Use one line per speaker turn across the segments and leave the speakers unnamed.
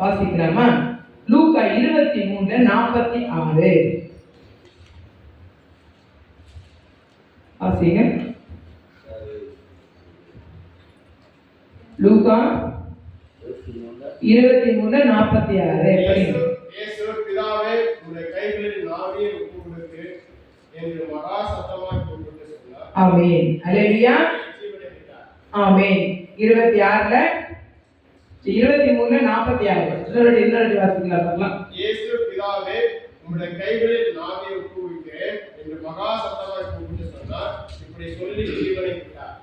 வாசிக்கலாமா? லூக்கா 23:46 வாசிங்க. லூக்கா 23:46
பிதாவே உம்முடைய கைகளில் நாவியை ஒப்புக்கொடுத்து என்று மகா சத்தமாய் கூப்பிட்டு சொன்னார்.
ஆமென். அல்லேலூயா. ஆமென். 26ல 23:46 இன்னொரு வாசிக்கலாம் பார்க்கலாம்.
இயேசு பிதாவே உம்முடைய கைகளில் நாவியை ஒப்புவிக்கிறேன் என்று மகா சத்தமாய் கூப்பிட்டு சொன்னார். இப்படி சொல்லி ஜீவனை விட்டார்.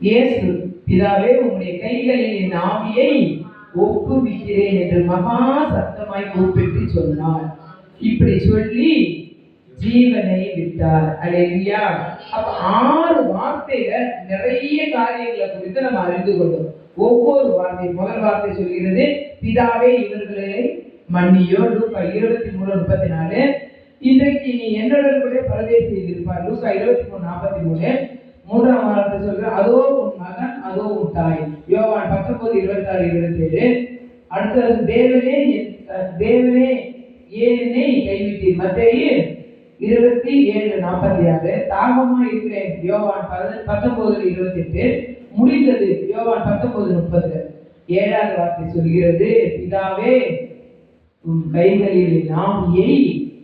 இயேசு பிதாவே உம்முடைய கைகளில் நாவியை ஒப்புவிக்கிறேன் என்று மகா சத்தமாய் கூப்பிட்டு சொன்னார். இப்படி சொல்லி ஜீவனை விட்டார். அல்லேலூயா. அப்ப 6 வார்த்தைகள் நிறைய காரியங்களை குறித்து நம்ம அறிந்து கொண்டோம். ஒவ்வொரு வார்த்தை, முதல் வார்த்தை சொல்கிறது பிதாவே இவர்களை மன்னியோ, லூக்கா 23:34. இன்றைக்கு நீ என்னுடன் கூட பரதேசியில் இருப்பார், லூக்கா 23:43. மூன்றாம் வார்த்தை சொல்ற அதோ உன் மகன் அதோ உன் தாய், யோவான் 19:26-27. அடுத்தது தேவனே தேவனே ஏன் என்னை கைவிட்டீர், மத்தேயு 27:46. தாகமா இருக்கிறேன், யோவான் 19:28. முடிந்தது, யோவான் 19:30. 7வது வார்த்தை சொல்கிறது பிதாவே உன் கைகளில் நாவியை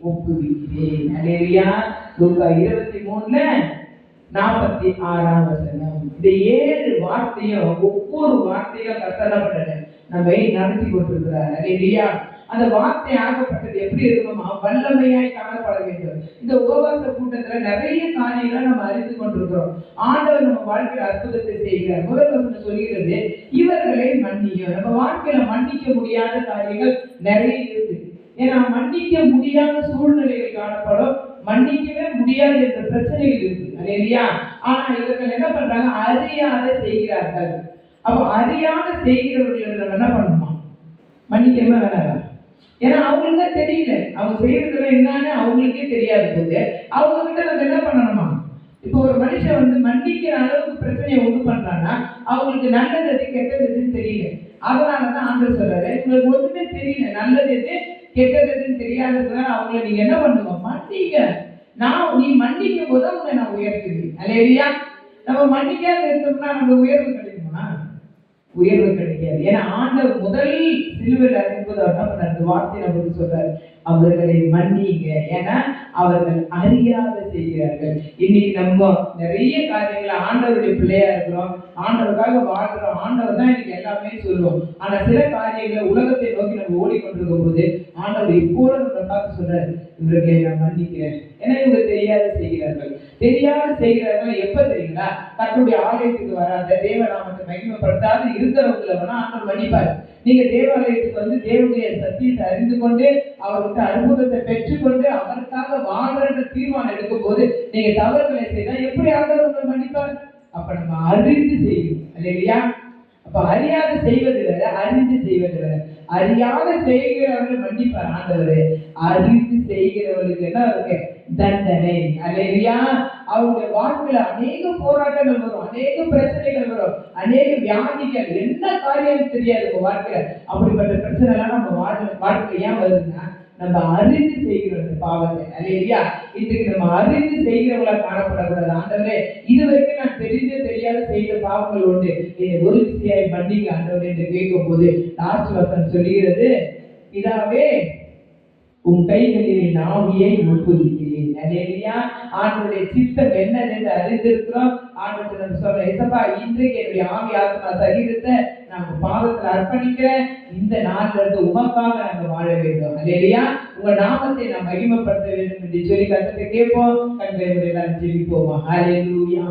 ஒப்புவிக்கிறேன். அல்லேலூயா. லூக்கா 23:46. இந்த 7 வார்த்தையும் ஒவ்வொரு வார்த்தையும் கர்த்தர் நம்மை நடத்தி கொண்டிருக்கிறார். அல்லேலூயா. அந்த வார்த்தை ஆகப்பட்டது எப்படி இருக்கணுமா? வல்லமையாய் காணப்பட வேண்டும். இந்த உபவாச கூட்டத்துல நிறைய காரியங்களை நம்ம அறிந்து கொண்டிருக்கிறோம். ஆண்டவர் நம்ம வாழ்க்கையில் அற்புதத்தை செய்கிறார். முதல் வசனம் சொல்கிறது இவர்களை மன்னியும். நம்ம வாழ்க்கையில மன்னிக்க முடியாத காரியங்கள் நிறைய இருக்கு. ஏன்னா மன்னிக்க முடியாத சூழ்நிலைகள் காணப்படும், மன்னிக்கவே முடியாது என்ற பிரச்சனைகள் இருக்கு. அல்லேலூயா. ஆனா இவர்கள் என்ன பண்றாங்க? அறியாத செய்கிறார்கள். அப்ப அறியாத செய்கிறவர்கள் நம்ம என்ன பண்ணணுமா? மன்னிக்கவே வேணாம். ஏன்னா அவங்களுக்கு தான் தெரியல, அவங்க செய்யறதுல என்னன்னு அவங்களுக்கே தெரியாது போது அவங்க கிட்ட நம்ம என்ன பண்ணணுமா? இப்போ ஒரு மனுஷன் மன்னிக்கிற அளவுக்கு பிரச்சனையை உண்டு பண்றாங்கன்னா அவங்களுக்கு நல்லது எது கெட்டது எதுன்னு தெரியல. அதனாலதான் ஆண்டவர் சொல்றாரு உங்களுக்கு ஒண்ணுமே தெரியல, நல்லது எது கெட்டது எதுன்னு தெரியாததுனால அவங்களை நீங்க என்ன பண்ணுவோம்? மன்னிக்க. நீ மன்னிக்கும் போது அவங்க நான் உயர்த்துவேன். அல்லேலூயா. நம்ம மன்னிக்காத இருந்தோம்னா நம்ம உயர்வு கிடைக்குமா? உயர்வு கிடைக்காது. ஏன்னா ஆண்டவர் முதல் சிலுவையில் அறிந்தபோது அந்த வார்த்தை நமக்கு சொல்றாரு, அவர்களை மன்னிங்க, ஏன்னா அவர்கள் அறியாத செய்கிறார்கள். இன்னைக்கு நம்ம நிறைய காரியங்களை ஆண்டவருடைய பிள்ளையா இருக்கிறோம், ஆண்டவருக்காக வாழ்கிறோம், ஆண்டவர் தான் எனக்கு எல்லாமே சொல்லுவோம். ஆனா சில காரியங்களை உலகத்தை நோக்கி நம்ம ஓடிக்கொண்டிருக்கும் போது ஆண்டவர் எப்போதும் நம்ம பார்த்து சொல்றாரு, இவர்களை நான் மன்னிக்கிறேன், ஏன்னா இவங்க தெரியாத செய்கிறார்கள். தெரியாத செய்கிறார்கள் எப்ப தெரியுங்களா? தன்னுடைய ஆலயத்துக்கு வராத, தேவநாமத்தை மகிமைப்படுத்தாத இருக்கிறவங்களை வேணா ஆண்டவர் மன்னிப்பார். நீங்க தேவாலயத்துக்கு தேவனுடைய சத்தியத்தை அறிந்து கொண்டு அவருக்கு அற்புதத்தை பெற்றுக்கொண்டு அவருக்காக வாழ்ற தீர்மானம் எடுக்கும் போது நீங்க தவறுகளை செய்தா எப்படி ஆண்டவர் மன்னிப்பார்? அப்ப நம்ம அறிந்து செய்யணும். அல்லேலூயா. அப்ப அறியாத செய்வது வேற, அறிந்து செய்வது வேற. அறியாத செய்கிறவர்கள் மன்னிப்பார் ஆண்டவர், அறிந்து செய்கிறவர்களுக்கு என்ன இருக்கு? தண்டனை. அல்லேலூயா. அவருடைய வாழ்க்கையில அநேக போராட்டங்கள் வரும், அநேக பிரச்சனைகள் வரும், அநேக வியாதிகள், என்ன காரியம் தெரியாது உங்க வாழ்க்கையில. அப்படிப்பட்ட பிரச்சனை எல்லாம் நம்ம வாழ்க்கையில ஏன் வருதுன்னா நம்ம அறிந்து செய்கிறோம் பாவத்தை. அல்லேலூயா. இன்றைக்கு நம்ம அறிந்து செய்கிறவங்களா காணப்படக்கூடாது. ஆண்டவரே இதுவரைக்கும் நான் தெரியாத செய்த பாவங்கள் உண்டு, என்னை ஒரு விஷயம் மன்னிக்க ஆண்டவரே என்று கேட்கும் போது லாஸ்ட் வசனம் சொல்லுகிறது பிதாவே உன் கைகளில் நாவியை ஒப்புவிக்கிறேன். அல்லேலூயா. ஆண்டவருடைய சித்தம் என்னன்னு அறிந்திருக்கிறோம். ஆண்டவர் நம்ம சொல்ற ஏசப்பா இன்றைக்கு என்னுடைய ஆவி ஆத்மா சரீரத்தை நாங்க பாவத்தில் அர்ப்பணிக்கிறேன், இந்த நாள்ல இருந்து உமக்காக நாங்க வாழ வேண்டும். அல்லேலூயா. உங்க நாமத்தை நாம் மகிமைப்படுத்த வேண்டும் என்று சொல்லி கர்த்தரை கேட்போம். கண்களை எல்லாரும் ஜெபிப்போமா? அல்லேலூயா.